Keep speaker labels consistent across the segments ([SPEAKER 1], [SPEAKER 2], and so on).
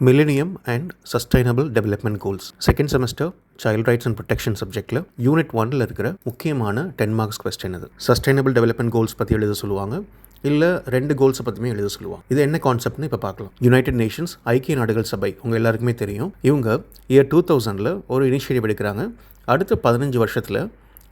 [SPEAKER 1] Millennium and Sustainable Development Goals. Second semester Child Rights and Protection சப்ஜெக்டில் unit 1ல் இருக்கிற முக்கியமான 10 மார்க்ஸ் கொஸ்டின் இது. சஸ்டைனபிள் டெவலப்மெண்ட் கோல்ஸ் பற்றி எழுத சொல்லுவாங்க, இல்லை 2 கோல்ஸை பற்றியுமே எழுத சொல்லுவாங்க. இது என்ன கான்செப்ட்னு இப்போ பார்க்கலாம். யுனைடெட் நேஷன்ஸ் ஐக்கிய நாடுகள் சபை உங்கள் எல்லாருக்குமே தெரியும். இவங்க இயர் 2000ல் ஒரு இனிஷியேட்டிவ் எடுக்கிறாங்க. அடுத்த 15 வருஷத்தில்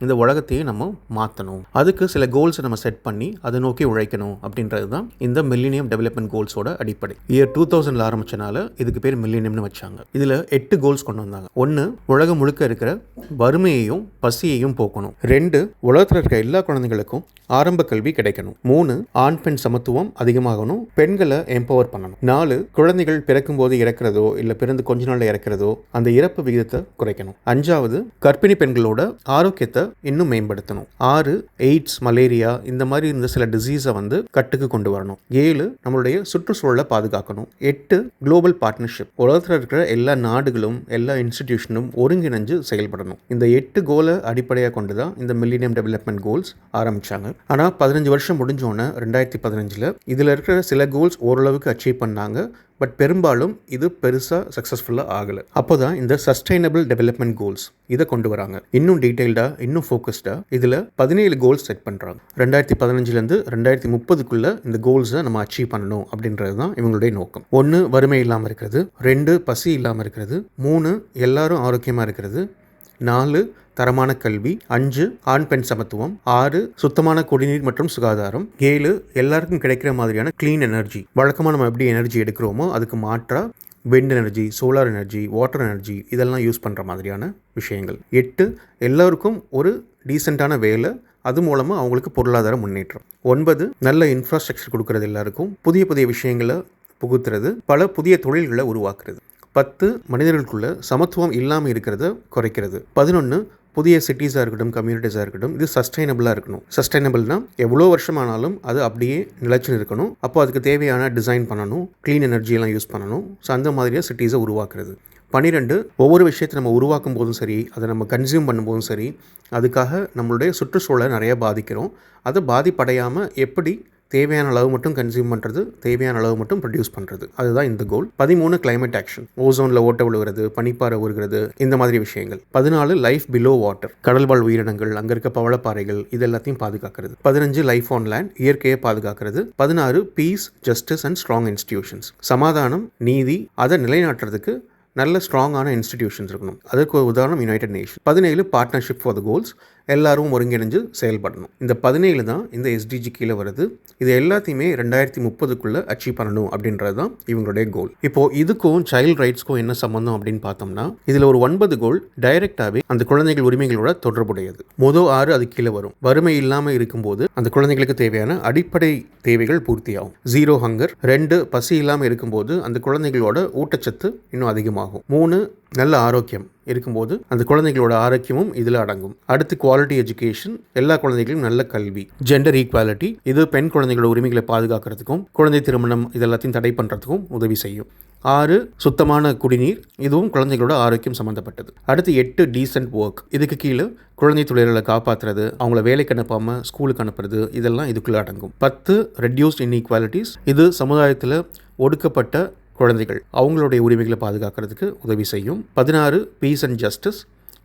[SPEAKER 1] இந்த உலகத்தையே நம்ம மாற்றணும், அதுக்கு சில கோல்ஸை நம்ம செட் பண்ணி அதை நோக்கி உழைக்கணும் அப்படின்றது தான் இந்த மில்லினியம் டெவலப்மெண்ட் கோல்ஸோட அடிப்படை. இயர் 2000ல் ஆரம்பிச்சனால இதுக்கு பேர் மில்லினியம்னு வச்சாங்க. இதில் 8 கோல்ஸ் கொண்டு வந்தாங்க. 1, உலகம் முழுக்க இருக்கிற வறுமையையும் பசியையும் போக்கணும். 2, உலகத்தில் இருக்கிற எல்லா குழந்தைகளுக்கும் ஆரம்ப கல்வி கிடைக்கணும். 3, ஆண் பெண் சமத்துவம் அதிகமாகணும், பெண்களை எம்பவர் பண்ணணும். 4, குழந்தைகள் பிறக்கும் போது இறக்கிறதோ இல்லை பிறந்து கொஞ்ச நாள்ல இறக்கிறதோ அந்த இறப்பு விகிதத்தை குறைக்கணும். 5வது, கர்ப்பிணி பெண்களோட ஆரோக்கியத்தை இன்னும் மேம்படுத்தணும். 6, எய்ட்ஸ், மலேரியா இந்த மாதிரி இருந்த சில டிசீஸை கட்டுக்கு கொண்டு வரணும். 7, நம்மளுடைய சுற்றுச்சூழலை பாதுகாக்கணும். 8, குளோபல் பார்ட்னர்ஷிப், உலகத்தில் இருக்கிற எல்லா நாடுகளும் எல்லா இன்ஸ்டிடியூஷனும் ஒருங்கிணைஞ்சு செயல்படணும். இந்த 8 கோலை அடிப்படையாக கொண்டு தான் இந்த மில்லினியம் டெவலப்மெண்ட் கோல்ஸ் ஆரம்பிச்சாங்க. ஆனால் 15 வருஷம் முடிஞ்சோன்னே 2015ல் இதில் இருக்கிற சில கோல்ஸ் ஓரளவுக்கு அச்சீவ் பண்ணாங்க. பட் பெரும்பாலும் இது பெருசாக சக்ஸஸ்ஃபுல்லாக ஆகலை. அப்போ தான் இந்த சஸ்டைனபிள் டெவலப்மெண்ட் கோல்ஸ் இதை கொண்டு வராங்க. இன்னும் டீட்டெயில்டாக, இன்னும் ஃபோக்கஸ்டாக இதில் 17 கோல்ஸ் செட் பண்ணுறாங்க. 2015லேருந்து 2030க்குள்ளே இந்த கோல்ஸை நம்ம அச்சீவ் பண்ணணும் அப்படின்றது தான் இவங்களுடைய நோக்கம். 1, வறுமை இல்லாமல் இருக்கிறது. 2, பசி இல்லாமல் இருக்கிறது. 3, எல்லாரும் ஆரோக்கியமாக இருக்கிறது. 4, தரமான கல்வி. 5, ஆண் பெண் சமத்துவம். 6, சுத்தமான குடிநீர் மற்றும் சுகாதாரம். 7, எல்லாருக்கும் கிடைக்கிற மாதிரியான கிளீன் எனர்ஜி. வழக்கமாக நம்ம எப்படி எனர்ஜி எடுக்கிறோமோ அதுக்கு மாற்றா wind energy, solar energy, water energy இதெல்லாம் யூஸ் பண்ணுற மாதிரியான விஷயங்கள். 8, எல்லாருக்கும் ஒரு டீசெண்டான வேலை, அது மூலமாக அவங்களுக்கு பொருளாதார முன்னேற்றம். 9, நல்ல இன்ஃப்ராஸ்ட்ரக்சர் கொடுக்கறது, எல்லாருக்கும் புதிய புதிய விஷயங்களை புகுத்துறது, பல புதிய தொழில்களை உருவாக்குறது. 10, மனிதர்களுக்குள்ள சமத்துவம் இல்லாமல் இருக்கிறத குறைக்கிறது. 11, புதிய சிட்டிஸாக இருக்கட்டும், கம்யூனிட்டிஸாக இருக்கட்டும், இது சஸ்டைனபிளாக இருக்கணும். சஸ்டைனபிள்னால் எவ்வளோ வருஷமானாலும் அது அப்படியே நிலைச்சு இருக்கணும். அப்போ அதுக்கு தேவையான டிசைன் பண்ணணும், க்ளீன் எனர்ஜியெல்லாம் யூஸ் பண்ணணும். ஸோ அந்த மாதிரியாக சிட்டிஸை உருவாக்குறது. 12, ஒவ்வொரு விஷயத்தை நம்ம உருவாக்கும் போதும் சரி, அதை நம்ம கன்சியூம் பண்ணும்போதும் சரி, அதுக்காக நம்மளுடைய சுற்றுச்சூழலை நிறையா பாதிக்கிறோம். அதை பாதிப்படையாமல் எப்படி தேவையான அளவு மட்டும் கன்சியூம் பண்ணுறது, தேவையான அளவு மட்டும் ப்ரொடியூஸ் பண்ணுறது, அதுதான் இந்த கோல். 13, கிளைமேட் ஆக்ஷன், ஓசோனில் ஓட்ட விழுகிறது, பனிப்பாறை உருகிறது, இந்த மாதிரி விஷயங்கள். 14, லைஃப் பிலோ வாட்டர், கடல்வாழ் உயிரினங்கள், அங்கே இருக்க பவளப்பாறைகள் இது எல்லாத்தையும் பாதுகாக்கிறது. 15, லைஃப் ஆன் லேண்ட், இயற்கையை பாதுகாக்கிறது. 16, peace, justice and strong institutions, சமாதானம், நீதி அதை நிலைநாட்டுறதுக்கு நல்ல ஸ்ட்ராங்கான இன்ஸ்டிடியூஷன்ஸ் இருக்கணும். அதுக்கு ஒரு உதாரணம் United nation. 17, partnership for the goals, எல்லாரும் ஒருங்கிணைஞ்சு செயல்படணும். இந்த 17 தான் இந்த எஸ்டிஜி கீழே வருது. இது எல்லாத்தையுமே 2030க்குள்ளே அச்சீவ் பண்ணணும் அப்படின்றது தான் இவங்களுடைய கோல். இப்போது இதுக்கும் சைல்டு ரைட்ஸ்க்கும் என்ன சம்மந்தம் அப்படின்னு பார்த்தோம்னா, இதில் ஒரு 9 கோல் டைரெக்டாகவே அந்த குழந்தைகள் உரிமைகளோட தொடர்புடையது. மொதல் 6 அது கீழே வரும். வறுமை இல்லாமல் இருக்கும்போது அந்த குழந்தைகளுக்கு தேவையான அடிப்படை தேவைகள் பூர்த்தியாகும். 0 ஹங்கர். 2, பசி இல்லாமல் இருக்கும்போது அந்த குழந்தைகளோட ஊட்டச்சத்து இன்னும் அதிகமாகும். 3, நல்ல ஆரோக்கியம் இருக்கும்போது அந்த குழந்தைகளோட ஆரோக்கியமும் இதில் அடங்கும். அடுத்து குவாலிட்டி எஜுகேஷன், எல்லா குழந்தைகளும் நல்ல கல்வி. ஜெண்டர் ஈக்வாலிட்டி, இது பெண் குழந்தைகளோட உரிமைகளை பாதுகாக்கிறதுக்கும் குழந்தை திருமணம் இதெல்லாத்தையும் தடை பண்ணுறதுக்கும் உதவி செய்யும். 6, சுத்தமான குடிநீர், இதுவும் குழந்தைகளோட ஆரோக்கியம் சம்மந்தப்பட்டது. அடுத்து 8, டீசென்ட் ஒர்க், இதுக்கு கீழே குழந்தை தொழில்களை காப்பாற்றுறது, அவங்கள வேலைக்கு அனுப்பாமல் ஸ்கூலுக்கு அனுப்புறது, இதெல்லாம் இதுக்குள்ளே அடங்கும். 10, ரெடியூஸ்ட் இன்இக்வாலிட்டிஸ், இது சமுதாயத்தில் ஒடுக்கப்பட்ட குழந்தைகள் அவங்களுடைய உரிமைகளை பாதுகாக்கிறதுக்கு உதவி செய்யும். 16, பீஸ் அண்ட் ஜஸ்டிஸ்,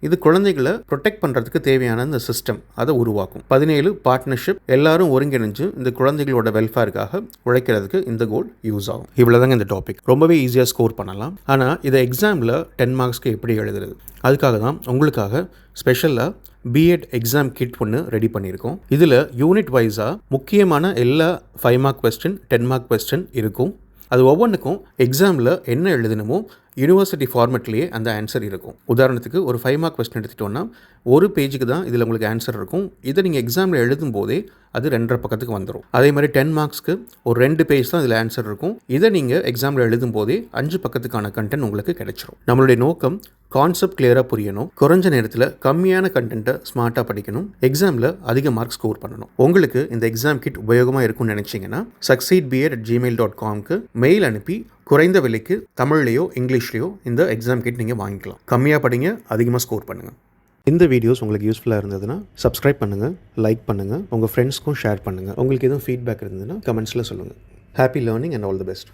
[SPEAKER 1] இது குழந்தைகளை ப்ரொடெக்ட் பண்ணுறதுக்கு தேவையான இந்த சிஸ்டம் அதை உருவாக்கும். 17, பார்ட்னர்ஷிப், எல்லாரும் ஒருங்கிணைஞ்சு இந்த குழந்தைகளோட வெல்ஃபேருக்காக உழைக்கிறதுக்கு இந்த கோல் யூஸ் ஆகும். இவ்வளோதாங்க இந்த டாபிக். ரொம்பவே ஈஸியாக ஸ்கோர் பண்ணலாம். ஆனால் இதை எக்ஸாமில் 10 மார்க்ஸ்க்கு எப்படி எழுதுறது, அதுக்காக தான் உங்களுக்காக ஸ்பெஷலாக பிஎட் எக்ஸாம் கிட் ஒன்று ரெடி பண்ணியிருக்கோம். இதில் யூனிட் வைஸாக முக்கியமான எல்லா 5 மார்க் கொஸ்டின், 10 மார்க் கொஸ்டின் இருக்கும். அது ஒவ்வொன்றுக்கும் எக்ஸாமில் என்ன எழுதணுமோ யூனிவர்சிட்டி ஃபார்மெட்லேயே அந்த ஆன்சர் இருக்கும். உதாரணத்துக்கு ஒரு 5 மார்க் கொஸ்டின் எடுத்துட்டோன்னா ஒரு பேஜுக்கு தான் இதில் உங்களுக்கு ஆன்சர் இருக்கும். இதை நீங்கள் எக்ஸாமில் எழுதும் போதே அது 2.5 பக்கத்துக்கு வந்துடும். அதே மாதிரி 10 மார்க்ஸ்க்கு ஒரு 2 பேஜ் தான் இதில் ஆன்சர் இருக்கும். இதை நீங்கள் எக்ஸாமில் எழுதும் போதே 5 பக்கத்துக்கான கண்டென்ட் உங்களுக்கு கிடைச்சிரும். நம்மளுடைய நோக்கம் கான்செப்ட் கிளியராக புரியணும், குறைஞ்ச நேரத்தில் கம்மியான கண்டென்ட்டை ஸ்மார்ட்டாக படிக்கணும், எக்ஸாமில் அதிக மார்க் ஸ்கோர் பண்ணணும். உங்களுக்கு இந்த எக்ஸாம் கிட் உபயோகமாக இருக்கும்னு நினச்சிங்கன்னா succeedbed@gmail.comக்கு மெயில் அனுப்பி குறைந்த விலைக்கு தமிழ்லையோ இங்கிலீஷ்லையோ இந்த எக்ஸாம் கிட் நீங்கள் வாங்கிக்கலாம். கம்மியாக படிங்க, அதிகமாக ஸ்கோர் பண்ணுங்கள். இந்த வீடியோஸ் உங்களுக்கு யூஸ்ஃபுல்லாக இருந்ததுன்னா சப்ஸ்கிரைப் பண்ணுங்கள், லைக் பண்ணுங்கள், உங்கள் ஃப்ரெண்ட்ஸ்க்கும் ஷேர் பண்ணுங்கள். உங்களுக்கு எதுவும் ஃபீட்பேக் இருந்ததுன்னா கமெண்ட்ஸில் சொல்லுங்கள். Happy learning and all the best.